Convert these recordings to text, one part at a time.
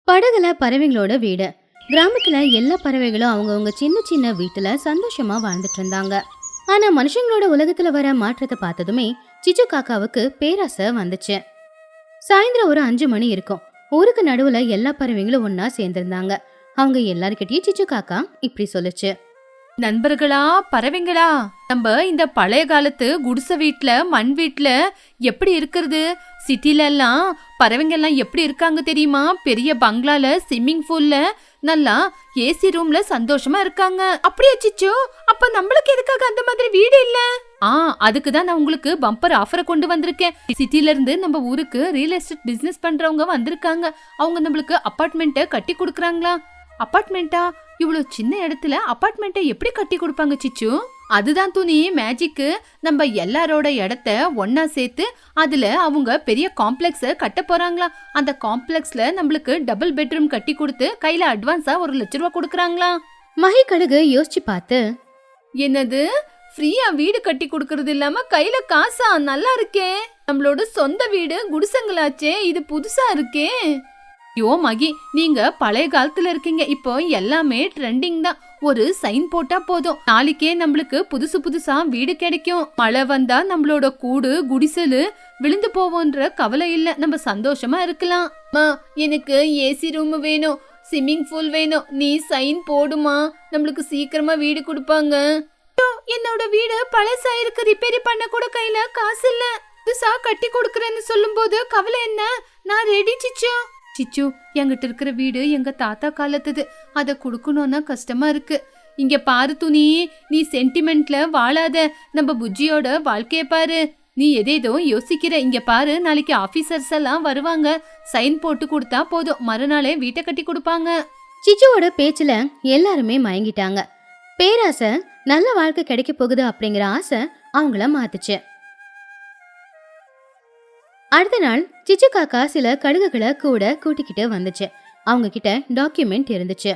படகுல பறவைங்களோட வீடு. கிராமத்துல எல்லா பறவைகளும் அவங்கவுங்க சின்ன சின்ன வீட்டுல சந்தோஷமா வாழ்ந்துட்டு இருந்தாங்க. ஆனா மனுஷங்களோட உலகத்துல வர மாற்றத்தை பார்த்ததுமே சிச்சு காக்காவுக்கு பேராசை வந்துச்சு. சாயந்தரம் ஒரு 5 மணி இருக்கும். ஊருக்கு நடுவுல எல்லா பறவைங்களும் ஒன்னா சேர்ந்திருந்தாங்க. அவங்க எல்லார்கிட்டயும் சிச்சு காக்கா இப்படி சொல்லுச்சு. நண்பர்களா, பறவைங்களா, நம்ம இந்த பழைய காலத்து குடிசை வீட்ல, மண் வீட்ல எப்படி இருக்கிறது? சிட்டில எல்லாம் பறவைங்க எல்லாம் எப்படி இருக்காங்க தெரியுமா? பெரிய பங்களால, ஸ்விம்மிங் பூல்ல, நல்லா ஏசி ரூம்ல சந்தோஷமா இருக்காங்க. அப்படியே சிச்சு, அப்ப நம்மளுக்கு எதுக்காக அந்த மாதிரி வீடு இல்ல? அதுக்கு தான் நான் உங்களுக்கு பம்பர் ஆஃபரை கொண்டு வந்திருக்கேன். சிட்டில இருந்து நம்ம ஊருக்கு ரியல் எஸ்டேட் பிசினஸ் பண்றவங்க வந்திருக்காங்க. அவங்க நம்மளுக்கு அபார்ட்மெண்ட்டை கட்டி கொடுக்கறாங்களா? அபார்ட்மெண்டா? இவ்வளவு சின்ன இடத்துல அபார்ட்மெண்ட்டை எப்படி கட்டி கொடுப்பாங்க சிச்சு? அதுதான் துணி மேஜிக்கு. நம்ம எல்லாரோட இடத்த ஒன்னா சேர்த்து அதுல அவங்க பெரிய காம்ப்ளெக்ஸ கட்ட போறாங்களா? அந்த காம்ப்ளெக்ஸ்ல நம்மளுக்கு டபுள் பெட்ரூம் கட்டி கொடுத்து கையில அட்வான்ஸா 1,00,000 கொடுக்கறாங்களா? மகி கழுகு யோசிச்சு பார்த்து, என்னது, ஃப்ரீயா வீடு கட்டி கொடுக்கறது இல்லாம கையில காசா? நல்லா இருக்கே, நம்மளோட சொந்த வீடு குடிசங்களாச்சே, இது புதுசா இருக்கே. யோ மகி, நீங்க பழைய காலத்துல இருக்கீங்க. இப்போ எல்லாமே ட்ரெண்டிங் தான். ஒரு சைன் போட்டா போதும், நாளைக்கே நம்மளுக்கு புதுசு புதுசா வீடு கிடைக்கும். மழை வந்தா நம்மளோட கூடு குடிசலு விழுந்து போவோன்ற கவலை இல்ல. நம்ம சந்தோஷமா இருக்கலாம். எனக்கு ஏசி ரூம் வேணும், ஸ்விம்மிங் பூல் வேணும். நீ சைன் போடுமா, நம்மளுக்கு சீக்கிரமா வீடு கொடுப்பாங்க. என்னோட வீடு பழசா இருக்கு, ரிப்பேரி பண்ண கூட கையில காசு இல்ல. புதுசா கட்டி கொடுக்கறேன்னு சொல்லும் போது கவலை என்ன? நான் ரெடி சிச்சு. சிச்சு, என்கிட்ட இருக்கிற வீடு எங்க தாத்தா காலத்துது. அதை கொடுக்கணும்னா கஷ்டமா இருக்கு. இங்க பாரு துணி, நீ சென்டிமெண்ட்ல வாழாத, நம்ம புஜ்ஜியோட வாழ்க்கைய பாரு. நீ எதேதோ யோசிக்கிற. இங்க பாரு, நாளைக்கு ஆபீசர்ஸ் எல்லாம் வருவாங்க. சைன் போட்டு கொடுத்தா போதும், மறுநாளே வீட்டை கட்டி கொடுப்பாங்க. சிச்சுவோட பேச்சுல எல்லாருமே மயங்கிட்டாங்க. பேராசை நல்ல வாழ்க்கை கிடைக்க போகுது அப்படிங்கிற ஆசை அவங்கள மாத்துச்சு. அடுத்த நாள் சிச்சு காக்கா சில கழுகுகளை கூட கூட்டிக்கிட்டு வந்துச்சு. அவங்க கிட்ட டாக்குமெண்ட் இருந்துச்சு.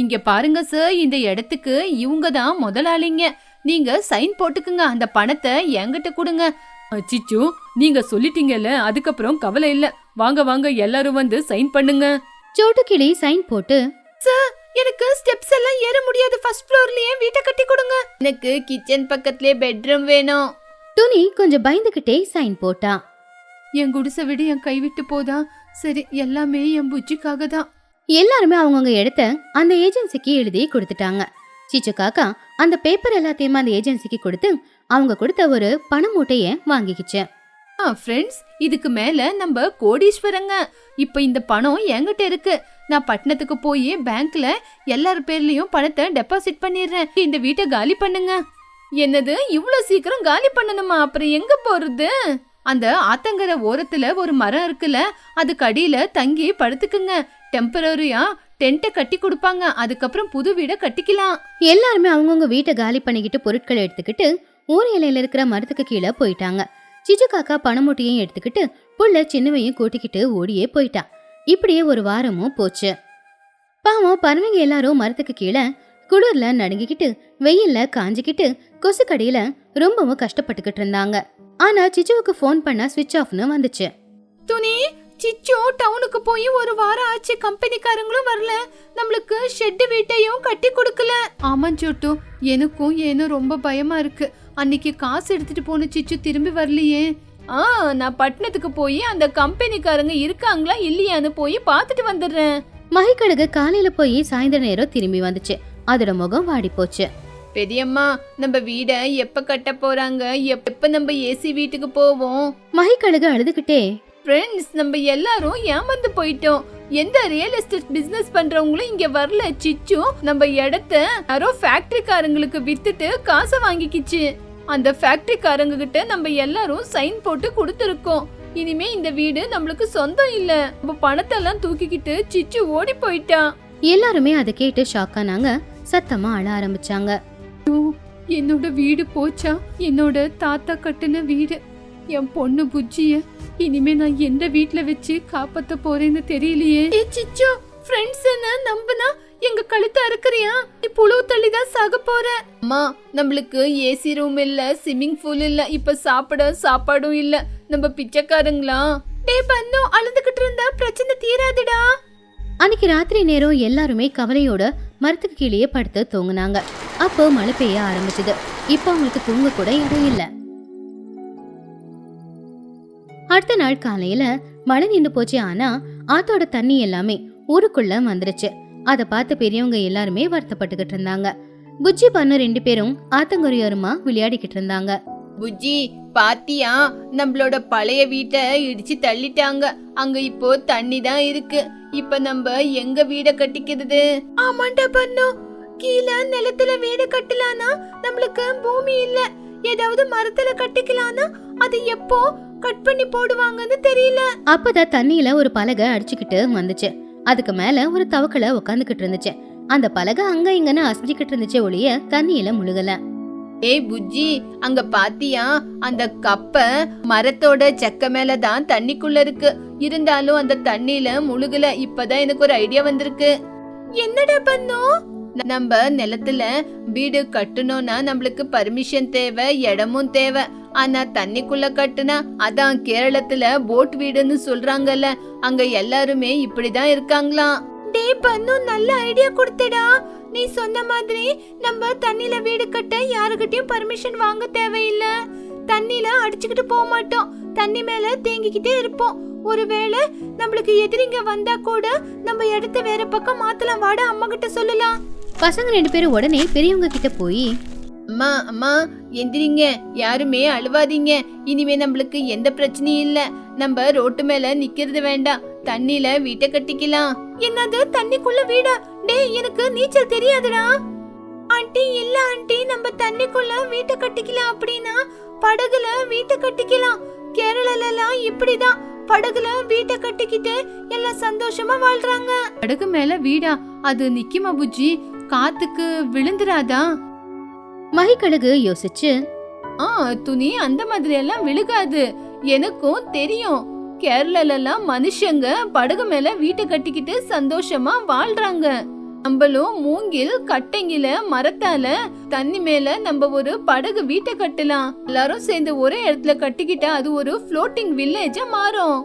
இங்க பாருங்க சார், இந்த இடத்துக்கு இவங்க தான் முதலாளிங்க. நீங்க சைன் போட்டுக்குங்க, அந்த பணத்தை என்கிட்ட கொடுங்க. சிச்சு, நீங்க சொல்லிட்டீங்கல்ல, அதுக்கப்புறம் கவலை இல்ல. வாங்க வாங்க, எல்லாரும் வந்து சைன் பண்ணுங்க. சோட்டு கிளி சைன் போட்டு, சார், எனக்கு ஸ்டெப்ஸ் எல்லாம் ஏற முடியாது, ஃபர்ஸ்ட் ஃப்ளோர்லயே வீட்டை கட்டி கொடுங்க. எனக்கு கிச்சன் பக்கத்துலயே பெட்ரூம் வேணும். துணி கொஞ்சம் பயந்துகிட்டே சைன் போட்டா. என் குடிசை விடு, என் கை விட்டு போதா? சரி, எல்லாமே என் புஜ்ஜிக்காக தான். எல்லாருமே அவங்கவுங்க இடத்த அந்த ஏஜென்சிக்கு எழுதி கொடுத்துட்டாங்க. சிச்சு காக்கா அந்த பேப்பர் எல்லாத்தையுமே அந்த ஏஜென்சிக்கு கொடுத்து அவங்க கொடுத்த ஒரு பண மூட்டைய வாங்கிக்கிச்சு. ஃப்ரெண்ட்ஸ், இதுக்கு மேல நம்ம கோடீஸ்வரங்க. இப்ப இந்த பணம் என்கிட்ட இருக்கு. நான் பட்டணத்துக்கு போய் பேங்க்ல எல்லார் பேர்லயும் பணத்தை டெபாசிட் பண்ணிடுறேன். இந்த வீட்டை காலி பண்ணுங்க. என்னது, இவ்வளவு சீக்கிரம் காலி பண்ணணுமா? அப்புறம் எங்க போறது? அந்த ஆத்தங்கர ஓரத்துல ஒரு மரம் இருக்குல்ல, அதுக்கு அடியில தங்கி படுத்துக்குங்க. டெம்பரரியா டென்ட்டை கட்டி கொடுப்பாங்க. அதுக்கப்புறம் புது வீடை கட்டிக்கலாம். எல்லாருமே அவங்கவுங்க வீட்டை காலி பண்ணிக்கிட்டு பொருட்களை எடுத்துக்கிட்டு ஊர் இலையில இருக்கிற மரத்துக்கு கீழே போயிட்டாங்க. சிச்சு காக்கா பணமூட்டையும் எடுத்துக்கிட்டு புள்ள சின்னவையும் கூட்டிக்கிட்டு ஓடியே போயிட்டான். இப்படியே ஒரு வாரமும் போச்சு. பாவம் பறவைங்க எல்லாரும் மரத்துக்கு கீழே குளிர்ல நடுங்கிக்கிட்டு வெயில்ல காஞ்சிக்கிட்டு கொசு கடியில ரொம்பவும் கஷ்டப்பட்டுக்கிட்டு இருந்தாங்க. ஆனா சிச்சுவுக்கு போன் பண்ணா ஸ்விட்ச் ஆஃப்னு வந்துச்சு. துணி, சிச்சு டவுனுக்கு போய் ஒரு வாரம் ஆச்சு, கம்பெனிக்காரங்களும் வரல, நம்மளுக்கு ஷெட் வீட்டையும் கட்டி கொடுக்கல. ஆமா சோட்டு, எனக்கும் ஏனோ ரொம்ப பயமா இருக்கு. அன்னைக்கு காசு எடுத்துட்டு போன சிச்சு திரும்பி வரலையே. நான் பட்டணத்துக்கு போய் அந்த கம்பெனிக்காரங்க இருக்காங்களா இல்லையான்னு போய் பாத்துட்டு வந்துடுறேன். மகிக்கழுகு காலையில போய் சாயந்தர நேரம் திரும்பி வந்துச்சு. அதோட முகம் வாடி போச்சு. பெரியம்மா, நம்ம வீட எப்ப கட்ட போறாங்க? எப்ப நம்ம ஏசி வீட்டுக்கு போவோம்? மகிக்கழுகு அழுதுகிட்டே, ஃப்ரெண்ட்ஸ், நம்ம எல்லாரும் ஏமாந்து போயிட்டோம். எந்த ரியல் எஸ்டேட் பிசினஸ் பண்றவங்களும் இங்க வரல. சிச்சு நம்ம இடத்த யாரோ ஃபேக்டரிக்காரங்களுக்கு வித்துட்டு காசை வாங்கிக்கிச்சு. அந்த ஃபேக்டரிக்காரங்க கிட்ட நம்ம எல்லாரும் சைன் போட்டு கொடுத்துருக்கோம். இனிமே இந்த வீடு நம்மளுக்கு சொந்தம் இல்ல. நம்ம பணத்தை எல்லாம் தூக்கிக்கிட்டு சிச்சு ஓடி போயிட்டான். எல்லாருமே அதை கேட்டு ஷாக் ஆனாங்க. சத்தமா அழ ஆரம்பிச்சாங்க. என்னோட வீடு போச்சா? என்னோட தாத்தா கட்டின வீடு, என் பொண்ணு புஜ்ஜிய இனிமே நான் எந்த வீட்ல வச்சு காப்பாத்த போறேன்னு தெரியலையே. சிச்சு, ஃப்ரெண்ட்ஸ் என்ன நம்பனா எங்க கழுத்த அறுக்கறியா? நீ புழு தள்ளிதான் சாக போற. அம்மா, நம்மளுக்கு ஏசி ரூம் இல்ல, ஸ்விம்மிங் பூல் இல்ல, இப்ப சாப்பாடும் இல்ல. நம்ம பிச்சைக்காரங்களா? டே பண்ணு, அழுதுகிட்டு இருந்தா பிரச்சனை தீராதுடா. அன்னைக்கு ராத்திரி நேரம் எல்லாருமே கவலையோட மரத்துக்கு கீழே படுத்து தூங்குனாங்க. அப்போ மழை பெய்ய ஆரம்பிச்சது. இப்போ அவங்களுக்கு தூங்க கூட இடம் இல்ல. அடுத்த நாள் காலையில மழை நின்று போச்சு. ஆனா ஆத்தோட தண்ணி எல்லாமே ஊருக்குள்ள வந்துருச்சு. அத பார்த்து பெரியவங்க எல்லாருமே வருத்தப்பட்டுக்கிட்டு இருந்தாங்க. புஜ்ஜி பண்ண 2 பேரும் ஆத்தங்கரையோரமா விளையாடிக்கிட்டு இருந்தாங்க. புஜ்ஜி பாத்தியா, நம்மளோட பழைய வீட்டை இடிச்சு தள்ளிட்டாங்க. அங்க இப்போ தண்ணி தான் இருக்கு. இப்ப நம்ம எங்க வீட கட்டிக்கிறது? ஆமாண்டா பண்ணு, கீழே நிலத்துல வீடு கட்டலானா நம்மளுக்கு பூமி இல்ல. ஏதாவது மரத்துல கட்டிக்கலானா அது எப்போ கட் பண்ணி போடுவாங்கன்னு தெரியல. அப்பதான் தண்ணியில ஒரு பலகை அடிச்சுக்கிட்டு வந்துச்சு. அதுக்கு மேல ஒரு தவக்கல உட்காந்துக்கிட்டு இருந்துச்சு. அந்த பலகை அங்க இங்கன்னு அசைஞ்சுக்கிட்டு இருந்துச்சு ஒளிய தண்ணியில முழுகல. ஏய் புஜ்ஜி, அங்க பாத்தியா, அந்த கப்ப மரத்தோட செக்க மேலதான் தண்ணிக்குள்ள இருக்கு. இருந்தாலும் அந்த தண்ணியில முழுகல. இப்பதான் எனக்கு ஒரு ஐடியா வந்திருக்கு. என்னடா பண்ணோம்? நம்ம நிலத்துல வீடு கட்டணும்னா நம்மளுக்கு பர்மிஷன் தேவை, இடமும் தேவை. ஆனா தண்ணிக்குள்ள கட்டுனா அதான் கேரளத்துல போட் வீடுன்னு சொல்றாங்கல்ல, அங்க எல்லாருமே இப்படிதான் இருக்காங்களாம். டே பண்ணு, நல்ல ஐடியா கொடுத்தடா. நீ சொன்ன மாதிரி நம்ம தண்ணில வீடு கட்ட யாருகிட்டயும் பர்மிஷன் வாங்க தேவையில்ல. தண்ணில அடிச்சுக்கிட்டு போக மாட்டோம், தண்ணி மேல தேங்கிக்கிட்டே இருப்போம். ஒருவேளை நம்மளுக்கு எதிரிங்க வந்தா கூட நம்ம இடத்த வேற பக்கம் மாத்தலாம். வாட, அம்மா கிட்ட சொல்லலாம். பசங்க 2 பேரும் உடனே பெரியவங்க கிட்ட போய், அம்மா அம்மா எந்திரிங்க, யாருமே அழுவாதீங்க. இனிமே நம்மளுக்கு எந்த பிரச்சனையும் இல்ல. நம்ம ரோட்டு மேல நிக்கிறது வேண்டாம், தண்ணில வீட்டை கட்டிக்கலாம். என்னது, தண்ணிக்குள்ள வீடா? டேய், எனக்கு நீச்சல் தெரியாதுடா. ஆண்டி இல்ல ஆண்டி, நம்ம தண்ணிக்குள்ள வீட்டை கட்டிக்கலாம். அப்படின்னா படகுல வீட்டை கட்டிக்கலாம். கேரளால எல்லாம் இப்படிதான் படகுல வீட்டை கட்டிக்கிட்டு எல்லாம் சந்தோஷமா வாழ்றாங்க. படகு மேல வீடா? அது நிக்குமா புஜ்ஜி? காத்துக்கு விழுந்துராதா? மகிக்கழுகு யோசிச்சு, துணி அந்த மாதிரி எல்லாம் விழுகாது, எனக்கும் தெரியும். கேரளால எல்லாம் மனுஷங்க படகு மேல வீட்டை கட்டிக்கிட்டு சந்தோஷமா வாழ்றாங்க. நம்மளும் மூங்கில் கட்டைங்கில மரத்தால தண்ணி மேல நம்ம ஒரு படகு வீட்டை கட்டலாம். எல்லாரும் சேர்ந்து ஒரே இடத்துல கட்டிக்கிட்டா அது ஒரு ஃப்ளோட்டிங் வில்லேஜா மாறும்.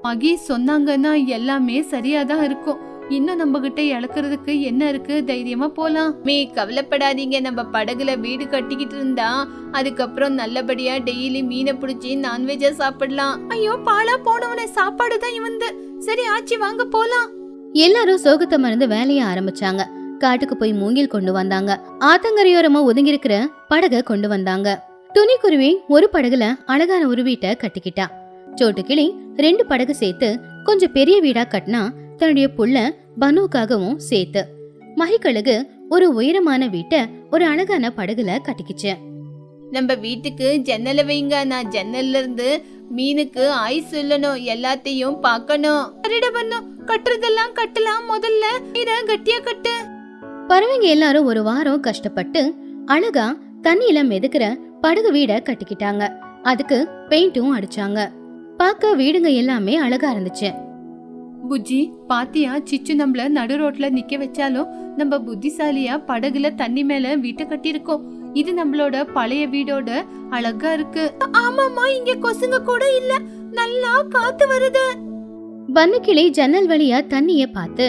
மகி சொன்னாங்கன்னா எல்லாமே சரியாதான் இருக்கும். இன்னும் நம்ம கிட்ட இழக்கிறதுக்கு என்ன இருக்கு? தைரியமா போலாம். கவலைப்படாதீங்க, நம்ம படகுல வீடு கட்டிக்கிட்டு இருந்தா அதுக்கப்புறம் நல்லபடியா டெய்லி மீனை பிடிச்சி நான்வெஜ்ஜா சாப்பிடலாம். ஐயோ பாலா போனவன, சாப்பாடு தான் இவந்து. சரி ஆச்சி, வாங்க போலாம். எல்லாரும் சோகத்தை மறந்து வேலைய ஆரம்பிச்சாங்க. காட்டுக்கு போய் மூங்கில் கொண்டு வந்தாங்க. ஆத்தங்கரையோரமா ஒதுங்கி இருக்கிற படகை கொண்டு வந்தாங்க. துணிக்குருவி ஒரு படகுல அழகான ஒரு வீட்டை கட்டிக்கிட்டா. சோட்டுக்கிளி 2 படகு சேர்த்து கொஞ்சம் பெரிய வீடா கட்டினா தன்னுடைய புள்ள பனுக்காகவும் சேர்த்து. மகிக்கழுகு ஒரு உயரமான வீட்டை ஒரு அழகான படகுல கட்டிக்கிச்சு. நம்ம வீட்டுக்கு ஜன்னல வைங்க, நான் ஜன்னல்ல இருந்து மீனுக்கு ஆய் சொல்லணும், எல்லாத்தையும் பார்க்கணும். கட்டுறதெல்லாம் கட்டலாம், முதல்ல இத கட்டியா கட்டு. பறவைங்க எல்லாரும் ஒரு வாரம் கஷ்டப்பட்டு அழகா தண்ணியில மிதக்கிற படகு வீட கட்டிக்கிட்டாங்க. அதுக்கு பெயிண்டும் அடிச்சாங்க. பார்க்க வீடுங்க எல்லாமே அழகா இருந்துச்சு. புஜ்ஜி பாத்தியா, சிச்சு நம்மள நடு ரோட்ல நிக்க வச்சாலும் நம்ம புத்திசாலியா படகுல தண்ணி மேல வீட்டை கட்டி இருக்கோம். இது நம்மளோட பழைய வீடோட அழகா இருக்கு. ஆமாமா, இங்க கொசுங்க கூட இல்ல, நல்லா காத்து வருது. பன்னுக்கிளி ஜன்னல் வழியா தண்ணிய பார்த்து,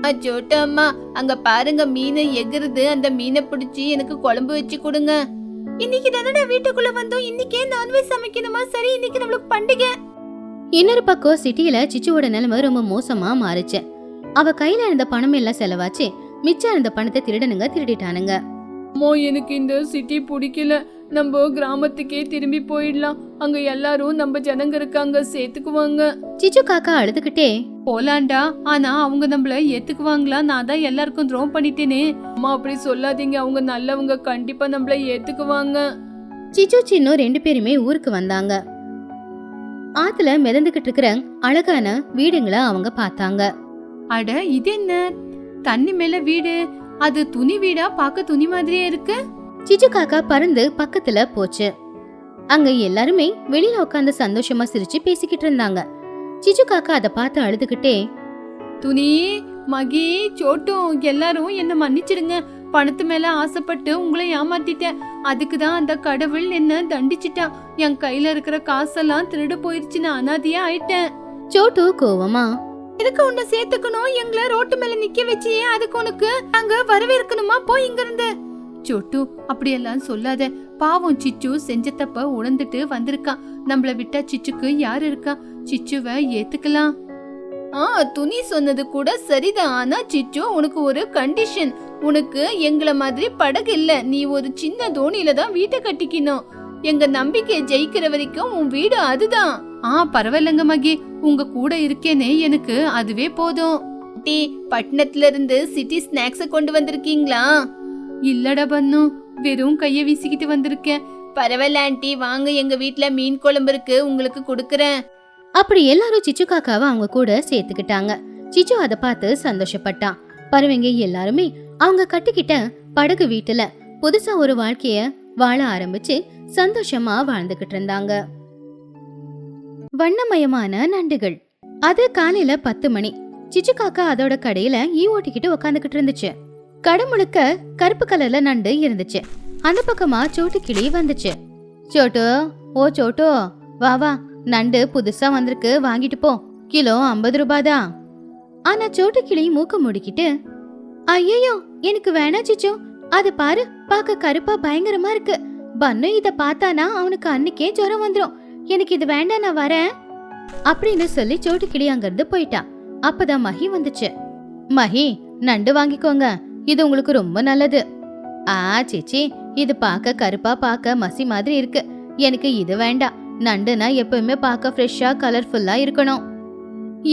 அச்சோட்டம்மா, அங்க பாருங்க மீனை எகுறுது. அந்த மீனை பிடிச்சி எனக்கு குழம்பு வச்சு கொடுங்க. இன்னைக்கு தானடா வீட்டுக்குள்ள வந்தோம், இன்னைக்கே நான்வெஜ் சமைக்கணுமா? சரி, இன்னைக்கு நம்மளுக்கு பண்டிகை. இன்னொரு பக்கம் சிட்டியில சிச்சுவோட நிலைமை ரொம்ப மோசமா மாறுச்சு. அவ கையில இருந்த பணம் எல்லாம் செலவாச்சு. மிச்சம் இருந்த பணத்தை திருடனுங்க திருடிட்டானுங்க. எனக்கு இந்த சிட்டி பிடிக்கல, நம்ம கிராமத்துக்கே திரும்பி போயிடலாம். அங்க எல்லாரும் நம்ம ஜனங்க இருக்காங்க, சேர்த்துக்குவாங்க. சிச்சு காக்கா அழுதுகிட்டே, போலாண்டா, ஆனா அவங்க நம்மள ஏத்துக்குவாங்களா? நான் தான் எல்லாருக்கும் துரோகம் பண்ணிட்டேனே. அம்மா அப்படி சொல்லாதீங்க, அவங்க நல்லவங்க, கண்டிப்பா நம்மள ஏத்துக்குவாங்க. சிச்சு சின்னும் 2 பேருமே ஊருக்கு வந்தாங்க. ஆத்துல மிதந்துகிட்டு இருக்கிற அழகான வீடுங்களை அவங்க பார்த்தாங்க. அட, இது என்ன தண்ணி மேல வீடு? அது துணி வீடா? பார்க்க துணி மாதிரியே இருக்கு. சிச்சு காக்கா பறந்து பக்கத்துல போச்சு. அங்க எல்லாருமே வெளியில உட்கார்ந்து சந்தோஷமா சிரிச்சு பேசிக்கிட்டு இருந்தாங்க. சிச்சு காக்கா அதை பார்த்து அழுதுகிட்டே, துணி, மகி, சோட்டும், எல்லாரும் என்ன மன்னிச்சிடுங்க. பணத்து மேல ஆசைப்பட்டு உங்களை ஏமாத்திட்டேன். அதுக்குதான் அந்த கடவுள் என்ன தண்டிச்சிட்டான். என் கையில இருக்கிற காசெல்லாம் திருடு போயிருச்சு, நான் அனாதையா ஆயிட்டேன். சோட்டு கோவமா, எதுக்கு உன்னை சேர்த்துக்கணும்? எங்களை ரோட்டு மேல நிக்க வச்சியே, அதுக்கு உனக்கு நாங்க வரவேற்கணுமா? போய் இங்க இருந்து. சொட்டு, அப்படியெல்லாம் சொல்லாத. பாவம் சிச்சு செஞ்ச தப்ப உணர்ந்துட்டு வந்திருக்கான். நம்மள விட்டா சிச்சுக்கு யாரு இருக்கா? சிச்சுவை ஏத்துக்கலாம். துணி சொன்னது கூட சரிதான். ஆனா சிச்சு, உனக்கு ஒரு கண்டிஷன். உனக்கு எங்களை மாதிரி படகு இல்ல. நீ ஒரு சின்ன தோணியில தான் வீட்டை கட்டிக்கணும். எங்க நம்பிக்கையை ஜெயிக்கிற வரைக்கும் உன் வீடு அதுதான். பரவாயில்லங்க மகி, உங்க கூட இருக்கேனே, எனக்கு அதுவே போதும். டீ, பட்டணத்துல இருந்து சிட்டி ஸ்நாக்ஸ கொண்டு வந்திருக்கீங்களா? இல்லடா பன்னு, வெறும் கைய வீசிக்கிட்டு வந்திருக்கேன். பரவாயில்ல ஆண்டி, வாங்க, எங்க வீட்ல மீன் குழம்பு இருக்கு, உங்களுக்கு கொடுக்கறேன். அப்படி எல்லாரும் சிச்சு காக்காவை அவங்க கூட சேர்த்துக்கிட்டாங்க. சிச்சு அதை பார்த்து சந்தோஷப்பட்டான். பறவைங்க எல்லாருமே அவங்க கட்டிக்கிட்ட படகு வீட்டுல புதுசா ஒரு வாழ்க்கைய வாழ ஆரம்பிச்சு சந்தோஷமா வாழ்ந்துகிட்டு இருந்தாங்க. வண்ணமயமான நண்டுகள். அது காலையில 10 மணி. சிச்சு காக்கா அதோட கடையில ஓட்டிக்கிட்டு உக்காந்துக்கிட்டு இருந்துச்சு. கடை முழுக்க கருப்பு கலர்ல நண்டு இருந்துச்சு. அந்த பக்கமா சோட்டு கிளி வந்துச்சு. சோட்டு, ஓ சோட்டு, வா வா, நண்டு புதுசா வந்திருக்கு, வாங்கிட்டு போ. கிலோ 50 ரூபாதான். ஆனா சோட்டு கிளி மூக்க முடிக்கிட்டு, ஐயோ எனக்கு வேணா சிச்சு, அது பாரு, பாக்க கருப்பா பயங்கரமா இருக்கு. பன்னு இத பார்த்தானா அவனுக்கு அன்னைக்கே ஜுரம் வந்துரும். எனக்கு இது வேண்டாம், நான் வரேன் அப்படின்னு சொல்லி சோட்டு கிளி அங்கிருந்து போயிட்டான். அப்பதான் மஹி வந்துச்சு. மஹி, நண்டு வாங்கிக்கோங்க, இது உங்களுக்கு ரொம்ப நல்லது. சிச்சி, இது பார்க்க கருப்பா பார்க்க மசி மாதிரி இருக்கு, எனக்கு இது வேண்டாம். நண்டுனா எப்பவுமே பார்க்க ஃப்ரெஷ்ஷா கலர்ஃபுல்லா இருக்கணும்.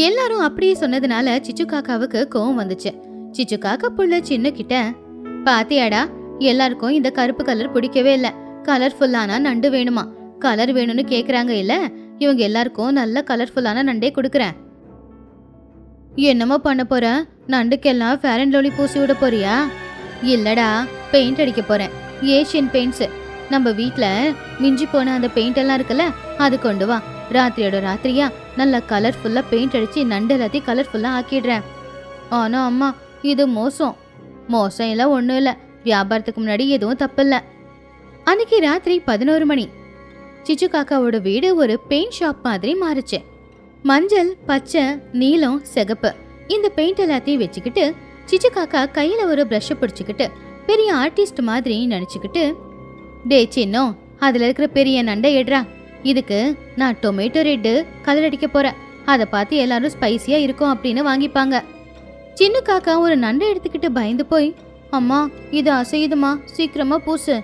எல்லாரும் அப்படியே சொன்னதுனால சிச்சு காக்காவுக்கு கோவம் வந்துச்சு. சிச்சு காக்கா புள்ள சின்ன கிட்ட, பாத்தியாடா, எல்லாருக்கும் இந்த கருப்பு கலர் பிடிக்கவே இல்ல, கலர்ஃபுல்லான நண்டு வேணுமா? கலர் வேணும்னு கேக்குறாங்க இல்ல, இவங்க எல்லாருக்கும் நல்ல கலர்ஃபுல்லான நண்டே கொடுக்கறேன். என்னமோ பண்ண போற? நண்டுக்கெல்லாம் ஃபேர் அண்ட் லவ்லி பூசி விட போறியா? இல்லடா, பெயிண்ட் அடிக்க போறேன். Asian paints. நம்ம வீட்ல மிஞ்சி போன அந்த பெயிண்ட் எல்லாம் இருக்குல்ல, அது கொண்டு வா. ராத்திரியோட ராத்திரியா நல்லா கலர்ஃபுல்லா பெயிண்ட் அடிச்சு நண்டு எல்லாத்தையும் கலர்ஃபுல்லா ஆக்கிடுறேன். ஆனா அம்மா, இது மோசம். மோசம் எல்லாம் ஒண்ணும் இல்ல, வியாபாரத்துக்கு முன்னாடி எதுவும் தப்பில்ல. அன்னைக்கு ராத்திரி 11 மணி. சிச்சு காக்காவோட வீடு ஒரு பெயிண்ட் ஷாப் மாதிரி மாறுச்சு. மஞ்சள், பச்சை, நீலம், சிகப்பு இந்த பெயிண்ட் எல்லாத்தையும் வச்சுக்கிட்டு சிச்சு காக்கா கையில ஒரு பிரஷ் பிடிச்சுக்கிட்டு பெரிய ஆர்டிஸ்ட் மாதிரி நினைச்சுக்கிட்டு, டே சின்னோ, அதுல இருக்கிற பெரிய நண்டை எடுறா. இதுக்கு நான் டொமேட்டோ ரெட்டு கலர் அடிக்க போறேன். அதை பார்த்து எல்லாரும் ஸ்பைசியா இருக்கும் அப்படின்னு வாங்கிப்பாங்க. சின்ன காக்கா ஒரு நண்டை எடுத்துக்கிட்டு பயந்து போய், அம்மா இது அசையுதுமா, சீக்கிரமா பூசு.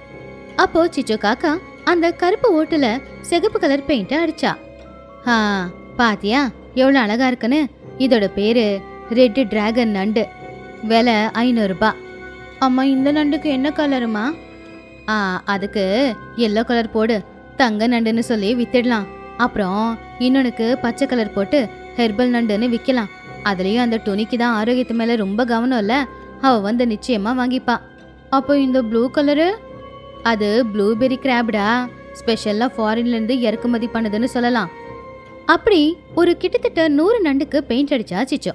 அப்போ சிச்சு காக்கா அந்த கருப்பு ஓட்டுல சிகப்பு கலர் பெயிண்ட் அடிச்சா. பாத்தியா எவ்வளவு அழகா இருக்குன்னு? இதோட பேரு ரெட் டிராகன் நண்டு. விலை 500 ரூபாய். அம்மா, இந்த நண்டுக்கு என்ன கலருமா? அதுக்கு எல்லோ கலர் போடு, தங்க நண்டுன்னு சொல்லி வித்துடலாம். அப்புறம் இன்னொன்னுக்கு பச்சை கலர் போட்டு ஹெர்பல் நண்டுன்னு விற்கலாம். அதுலயும் அந்த துணிக்கு தான் ஆரோக்கியத்து மேல ரொம்ப கவனம் இல்ல, அவ வந்து நிச்சயமா வாங்கிப்பா. அப்போ இந்த ப்ளூ கலரு? அது ப்ளூபெரி கிராப்டா, ஸ்பெஷலா ஃபாரின்ல இருந்து இறக்குமதி பண்ணதுன்னு சொல்லலாம். அப்படி ஒரு கிட்டத்தட்ட 100 நண்டுக்கு பெயிண்ட் அடிச்சா சிச்சு.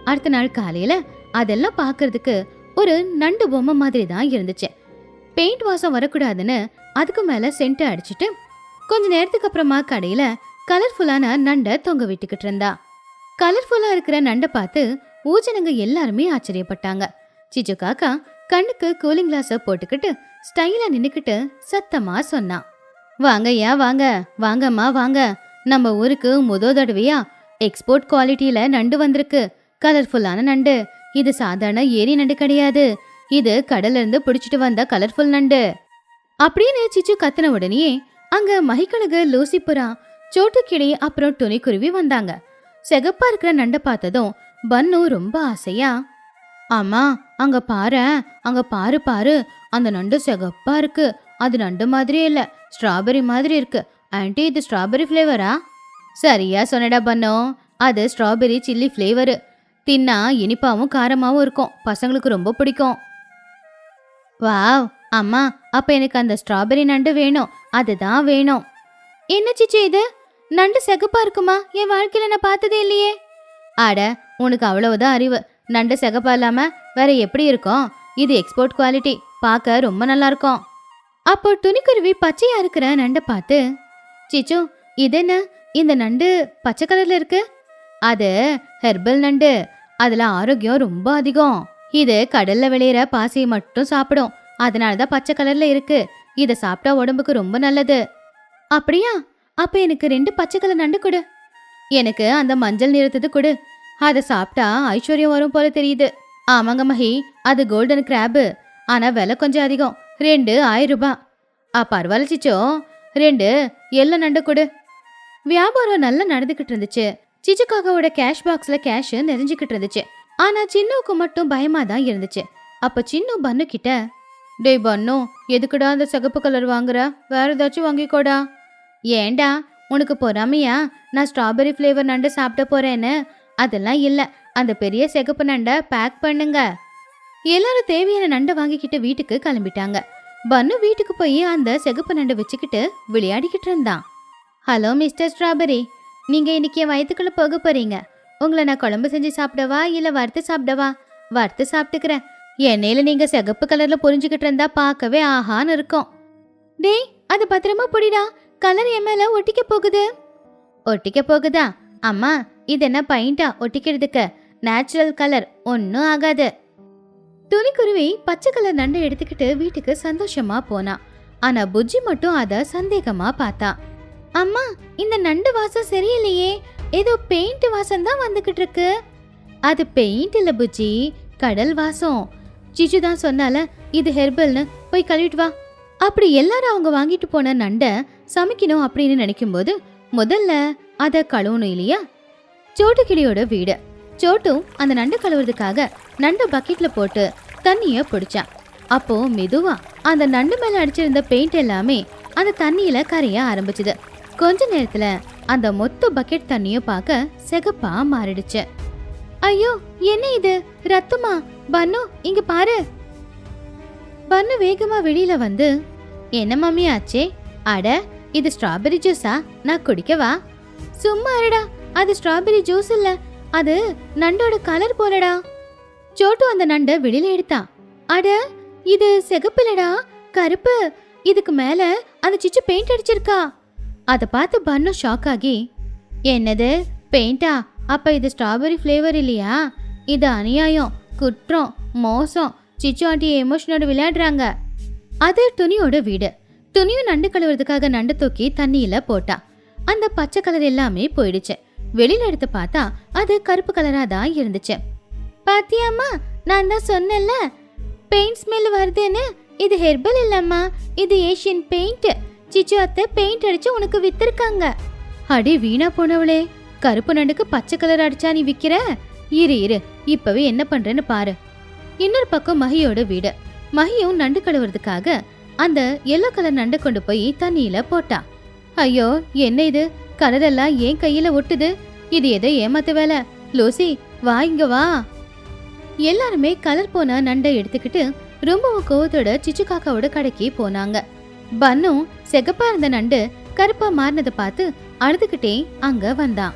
அடுத்த நாள் காலையில அதெல்லாம் பாக்குறதுக்கு ஒரு நண்டு பொம்மை மாதிரி தான் இருந்துச்சு. பெயிண்ட் வாசம் வரக்கூடாதுன்னு அதுக்கு மேல சென்ட் அடிச்சுட்டு கொஞ்ச நேரத்துக்கு அப்புறமா கடையில கலர்ஃபுல்லான நண்டை தொங்க விட்டுக்கிட்டு இருந்தா. கலர்ஃபுல்லா இருக்கிற நண்டை பார்த்து ஊஜனங்க எல்லாருமே ஆச்சரியப்பட்டாங்க. சிச்சு காக்கா கண்ணுக்கு கூலிங் கிளாஸ போட்டுக்கிட்டு ஸ்டைலா நின்னுக்கிட்டு சத்தமா சொன்னான், வாங்கய்யா வாங்க, வாங்கம்மா வாங்க. நம்ம ஊருக்கு முதல் தடவையா எக்ஸ்போர்ட் குவாலிட்டியில நண்டு வந்திருக்கு. கலர்ஃபுல்லான நண்டு. இது சாதாரண ஏரி நண்டு கிடையாது, இது கடல்ல இருந்து பிடிச்சிட்டு வந்த கலர்ஃபுல் நண்டு அப்படின்னு சிச்சு கத்தின உடனே அங்க மகிக்கழகு, லூசிபுரா, சோட்டுக்கிளி அப்புறம் துணிக்குருவி வந்தாங்க. சிகப்பா இருக்கிற நண்டை பார்த்ததும் பன்னு ரொம்ப ஆசையா, ஆமா அங்க பாரு, அங்க பாரு பாரு, அந்த நண்டு சிகப்பா இருக்கு. அது நண்டு மாதிரியே இல்ல, ஸ்ட்ராபெரி மாதிரி இருக்கு. ஆன்ட்டி, இது ஸ்ட்ராபெரி ஃப்ளேவரா? சரியா சொன்னடா பன்னோ, அது ஸ்ட்ராபெரி சில்லி ஃப்ளேவரு. தின்னா இனிப்பாவும் காரமாவும் இருக்கும், பசங்களுக்கு ரொம்ப பிடிக்கும். வாவ் அம்மா, அப்ப எனக்கு அந்த ஸ்ட்ராபெரி நண்டு வேணும், அதுதான் வேணும். என்ன சிச்சு இது, நண்டு சிகப்பா இருக்குமா? என் வாழ்க்கையில நான் பார்த்ததே இல்லையே. அட, உனக்கு அவ்வளவுதான் அறிவு. நண்டு சிகப்பா இல்லாம வேற எப்படி இருக்கும்? இது எக்ஸ்போர்ட் குவாலிட்டி, பார்க்க ரொம்ப நல்லா இருக்கும். அப்போ துணிக்குருவி பச்சையா இருக்கிற நண்டை பார்த்து, சிச்சு இது என்ன, இந்த நண்டு பச்சை கலர்ல இருக்கு? அது ஹெர்பல் நண்டு. அதுல ஆரோக்கியம் ரொம்ப அதிகம். இது கடல்ல விளையிற பாசியை மட்டும் சாப்பிடும். அதனாலதான் பச்சை கலர்ல இருக்கு. இத சாப்பிட்டா உடம்புக்கு ரொம்ப நல்லது. அப்படியா? அப்ப எனக்கு 2 பச்சை கலர் நண்டு கொடு. எனக்கு அந்த மஞ்சள் நிறத்தது கொடு. அதை சாப்பிட்டா ஐஸ்வர்யம் வரும் போல தெரியுது. ஆமாங்க மஹி, அது கோல்டன் கிராப். ஆனா விலை கொஞ்சம் அதிகம். 2 1000 ரூபாய். பரவாயில்ல சிச்சோ, 2 எல்லோ நண்டு கொடு. வியாபாரம் நல்லா நடந்துகிட்டு இருந்துச்சு. சிச்சுக்காக்காவோட கேஷ் பாக்ஸ்ல கேஷ் நிறைஞ்சுக்கிட்டு இருந்துச்சு. ஆனா சின்னுக்கு மட்டும் பயமா தான் இருந்துச்சு. அப்ப சின்னு பன்னு கிட்ட, டேய் பன்னு, எதுக்குடா அந்த சிகப்பு கலர் வாங்குற? வேற ஏதாச்சும் வாங்கிக்கோடா. ஏண்டா, உனக்கு பொறாமையா நான் ஸ்ட்ராபெரி ஃப்ளேவர் நண்டு சாப்பிட போறேன்னு? அதெல்லாம் இல்ல, அந்த பெரிய சிகப்பு நண்டை பேக் பண்ணுங்க. எல்லாரும் தேவையான நண்டை வாங்கிக்கிட்டு வீட்டுக்கு கிளம்பிட்டாங்க. பன்னு வீட்டுக்கு போய் அந்த சிகப்பு நண்டை வச்சுக்கிட்டு விளையாடிக்கிட்டு இருந்தான். ஹலோ மிஸ்டர் ஸ்ட்ராபெரி, நீங்க இன்னைக்கு என் வயிற்றுக்குள்ள போக போறீங்க. உங்களை நான் குழம்பு செஞ்சு சாப்பிடவா இல்ல வறுத்து சாப்பிடவா? வறுத்து சாப்பிட்டுக்கிறேன். எண்ணெயில நீங்க சிகப்பு கலர்ல பொரிஞ்சுக்கிட்டு இருந்தா பார்க்கவே ஆஹான்னு இருக்கும். டேய், அது பத்திரமா பொடிடா, கலர் என் மேல ஒட்டிக்க போகுது. ஒட்டிக்க போகுதா? அம்மா, இது என்ன பெயிண்டா ஒட்டிக்கிறதுக்கு? நேச்சுரல் கலர், ஒன்னும் ஆகாது. துணிக்குருவி பச்சை கலர் நண்டை எடுத்துக்கிட்டு வீட்டுக்கு சந்தோஷமா போனா. ஆனா புஜ்ஜி மட்டும் அத சந்தேகமா பார்த்தா. அம்மா, இந்த நண்டு வாசம் சரியில்லையே, ஏதோ பெயிண்ட் வாசம் தான் வந்துகிட்டு இருக்கு. அது பெயிண்ட் இல்ல புஜ்ஜி, கடல் வாசம். சிச்சு தான் சொன்னால இது ஹெர்பல்னு, போய் கழுவிட்டு வா. அப்படி எல்லாரும் அவங்க வாங்கிட்டு போன நண்டை சமைக்கணும் அப்படின்னு நினைக்கும் போது முதல்ல அத கழுவணும் இல்லையா? சோட்டு கிளியோட வீடு. சோட்டு அந்த நண்டு கழுவுறதுக்காக நண்டை பக்கெட்ல போட்டு தண்ணிய பிடிச்சான். அப்போ மெதுவா அந்த நண்டு மேல அடிச்சிருந்த பெயிண்ட் எல்லாமே அந்த தண்ணியில கரைய ஆரம்பிச்சுது. கொஞ்ச நேரத்துல அந்த மொத்த பக்கெட் தண்ணியும் பார்க்க சிகப்பா மாறிடுச்சு. ஐயோ, என்ன இது? ரத்தமா? பன்னு, இங்க பாரு. பன்னு வேகமா வெளியில வந்து, என்ன மம்மி ஆச்சே? அட, இது ஸ்ட்ராபெரி ஜூஸா? நான் குடிக்கவா? சும்மா இருடா, அது ஸ்ட்ராபெரி ஜூஸ் இல்ல, அது நண்டோட கலர் போலடா. சோட்டு அந்த நண்டை வெளியில எடுத்தா. அட, இது சிகப்பிலடா, கருப்பு. இதுக்கு மேல அந்த சிச்சு பெயிண்ட் அடிச்சிருக்கா. அதை பார்த்து பன்னு ஷாக் ஆகி, என்னது பெயிண்டா? அப்ப இது ஸ்ட்ராபெரி ஃப்ளேவர் இல்லையா? இது அநியாயம், குற்றம், மோசம். சிச்சு ஆண்டி எமோஷனோட விளையாடுறாங்க. அது துணியோட வீடு. துணியும் நண்டு கழுவுறதுக்காக நண்டு தூக்கி தண்ணியில போட்டா. அந்த பச்சை கலர் எல்லாமே போயிடுச்சு. வெளியில எடுத்து பார்த்தா அது கருப்பு கலரா தான் இருந்துச்சு. பாத்தியாம்மா, நான் தான் சொன்னேன்ல பெயிண்ட் ஸ்மெல் வருதுன்னு. இது ஹெர்பல் இல்லம்மா, இது ஏஷியன் பெயிண்ட். சிச்சு அத்தை பெயிண்ட் அடிச்சு உனக்கு வித்திருக்காங்க. அடி வீணா போனவளே, கருப்பு நண்டுக்கு பச்சை கலர் அடிச்சா நீ விக்கிற? இரு இப்பவே என்ன பண்றேன்னு பாரு. இன்னொரு பக்கம் மஹியோட வீடு. மஹியும் நண்டு கழுவுறதுக்காக அந்த எல்லோ கலர் நண்டு கொண்டு போய் தண்ணியில போட்டா. ஐயோ, என்ன இது? கலர் எல்லாம் ஏன் கையில ஒட்டுது? இது ஏதோ ஏமாத்து வேலை. லூசி, வா இங்க வா. எல்லாருமே கலர் போன நண்டை எடுத்துக்கிட்டு ரொம்பவும் கோவத்தோட சிச்சு காக்காவோட கடைக்கு போனாங்க. பன்னும் செகப்பா இருந்த நண்டு கருப்பா மாறினதை பார்த்து அழுதுகிட்டே அங்க வந்தான்.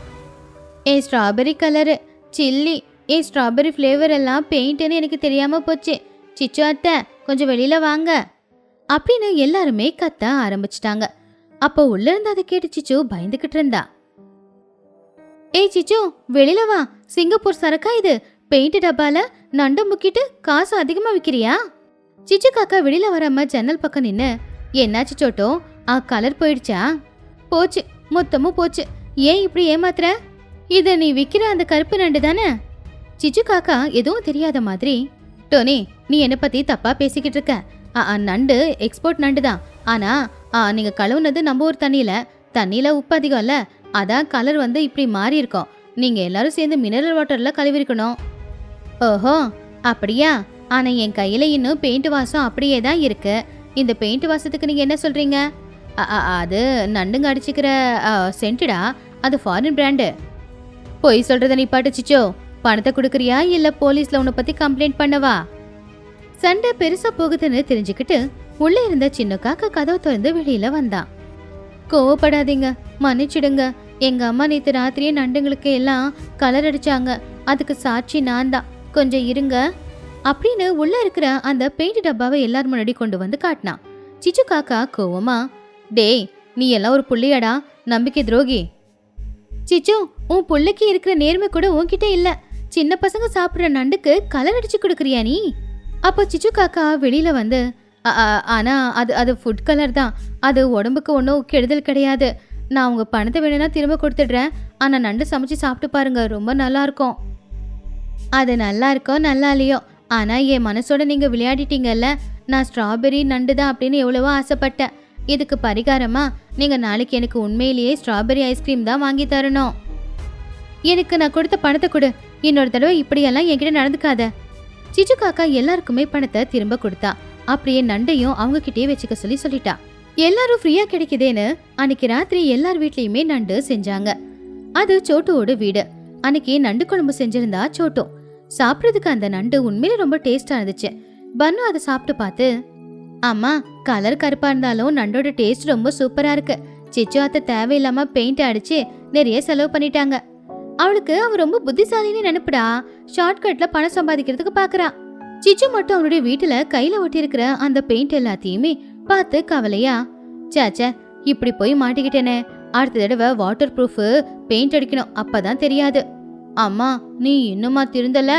ஏ ஸ்ட்ராபெரி கலரு, சில்லி, ஏ ஸ்ட்ராபெரி ஃப்ளேவர் எல்லாம் பெயிண்ட்னு எனக்கு தெரியாம போச்சு. சிச்சு அத்தை, கொஞ்சம் வெளியில வாங்க அப்படின்னு எல்லாருமே கத்த ஆரம்பிச்சிட்டாங்க. அப்போ உள்ள இருந்து அதை கேட்டு சிச்சு பயந்துகிட்டு இருந்தா. ஏய் சிச்சு, வெளியில வா. சிங்கப்பூர் சரக்கா இது? பெயிண்ட் டப்பால நண்டு முக்கிட்டு காசு அதிகமா விக்கிறியா? சிச்சு காக்கா வெளியில வராம ஜன்னல் பக்கம் நின்னு, என்னாச்சு சோட்டோ? கலர் போயிடுச்சா? போச்சு, மொத்தமும் போச்சு. ஏன் இப்படி ஏமாத்துற? இது நீ விக்கிற அந்த கருப்பு நண்டு தானே? சிச்சு காக்கா எதுவும் தெரியாத மாதிரி, டோனி, நீ என்ன பத்தி தப்பா பேசிக்கிட்டு இருக்க. நண்டு எக்ஸ்போர்ட் நண்டு தான். ஆனா நீங்க கழுவுனது நம்ம ஊர் தண்ணியில உப்பு அதிகம் இல்ல, அதான் கலர் வந்து இப்படி மாறி இருக்கோம். நீங்க எல்லாரும் சேர்ந்து மினரல் வாட்டர்ல கழுவிருக்கணும். ஓஹோ, அப்படியா? ஆனா என் கையில இன்னும் பெயிண்ட் வாசம் அப்படியே தான் இருக்கு. இந்த பெயிண்ட் வாசத்துக்கு நீங்க என்ன சொல்றீங்க? அது நண்டுங்க அடிச்சுக்கிற சென்ட்டுடா, அது ஃபாரின் பிராண்டு. பொய் சொல்றத நீ பாட்டு சிச்சோ. பணத்தை கொடுக்குறியா இல்ல போலீஸ்ல உன்னை பத்தி கம்ப்ளைண்ட் பண்ணவா? சண்டை பெருசா போகுதுன்னு தெரிஞ்சுக்கிட்டு உள்ள இருந்த சின்ன காக்கா கதவை திறந்து வெளியில வந்தான். கோவப்படாதீங்க, மன்னிச்சிடுங்க. எங்க அம்மா நேத்து ராத்திரியே நண்டுங்களுக்கு எல்லாம் கலர் அடிச்சாங்க. அதுக்கு சாட்சி நான் தான். கொஞ்சம் இருங்க அப்படின்னு உள்ள இருக்கிற அந்த பெயிண்ட் டப்பாவை எல்லாரும் முன்னாடி கொண்டு வந்து காட்டினான். சிச்சு காக்கா கோவமா, டேய், நீ எல்லாம் ஒரு புள்ளியாடா, நம்பிக்கை துரோகி. சிச்சு, உன் புள்ளைக்கு இருக்கிற நேர்மை கூட உன்கிட்ட இல்ல. சின்ன பசங்க சாப்பிடுற நண்டுக்கு கலர் அடிச்சு கொடுக்குறியா நீ? அப்போ சிச்சு காக்கா வெளியில வந்து ஆனா அது அது ஃபுட் கலர் தான். அது உடம்புக்கு ஒன்றும் கெடுதல் கிடையாது. நான் உங்க பணத்தை வேணும்னா திரும்ப கொடுத்துடுறேன். ஆனா நண்டு சமைச்சு சாப்பிட்டு பாருங்க, ரொம்ப நல்லா இருக்கும். அது நல்லா இருக்கோ நல்லா இல்லையோ, ஆனா என் மனசோட நீங்க விளையாடிட்டீங்கல்ல. நான் ஸ்ட்ராபெரி நண்டு தான் அப்படின்னு எவ்வளவோ ஆசைப்பட்டேன். இதுக்கு பரிகாரமா நீங்க நாளைக்கு எனக்கு உண்மையிலேயே ஸ்ட்ராபெரி ஐஸ்கிரீம் தான் வாங்கி தரணும். எனக்கு நான் கொடுத்த பணத்தை கொடு. இன்னொரு தடவை இப்படியெல்லாம் என்கிட்ட நடந்துக்காத. சிச்சு காக்கா எல்லாருக்குமே பணத்தை திரும்ப கொடுத்தா. அப்படியே நண்டையும் அவங்க கிட்டே வச்சுக்க சொல்லிட்டா. எல்லாரும் ஃப்ரீயா கிடைக்குதேன்னு அன்னைக்கு ராத்திரி எல்லார் வீட்லயுமே நண்டு செஞ்சாங்க. அது சோட்டுவோட வீடு. அன்னைக்கு நண்டு குழம்பு செஞ்சிருந்தா சோட்டு. சாப்பிட்றதுக்கு அந்த நண்டு உண்மையிலே ரொம்ப டேஸ்டா இருந்துச்சு. பன்னு அதை சாப்பிட்டு பார்த்து, அம்மா கலர் கருப்பா இருந்தாலும் நண்டோட டேஸ்ட் ரொம்ப சூப்பரா இருக்கு. சிச்சு அத்தை தேவையில்லாம பெயிண்ட் அடிச்சு நிறைய செலவு பண்ணிட்டாங்க. அவளுக்கு அவ ரொம்ப புத்திசாலின்னு நினைப்புடா. ஷார்ட்கட்ல பணம் சம்பாதிக்கிறதுக்கு பாக்குறா. சிச்சு மட்டும் அவனுடைய வீட்டுல கையில ஒட்டி இருக்கிற அந்த பெயிண்ட் எல்லாத்தையுமே பார்த்து கவலையா, சேச்சே இப்படி போய் மாட்டிக்கிட்டேனே. அடுத்த தடவை வாட்டர் ப்ரூஃப் பெயிண்ட் அடிக்கணும், அப்பதான் தெரியாது. அம்மா நீ இன்னுமா திருந்தல?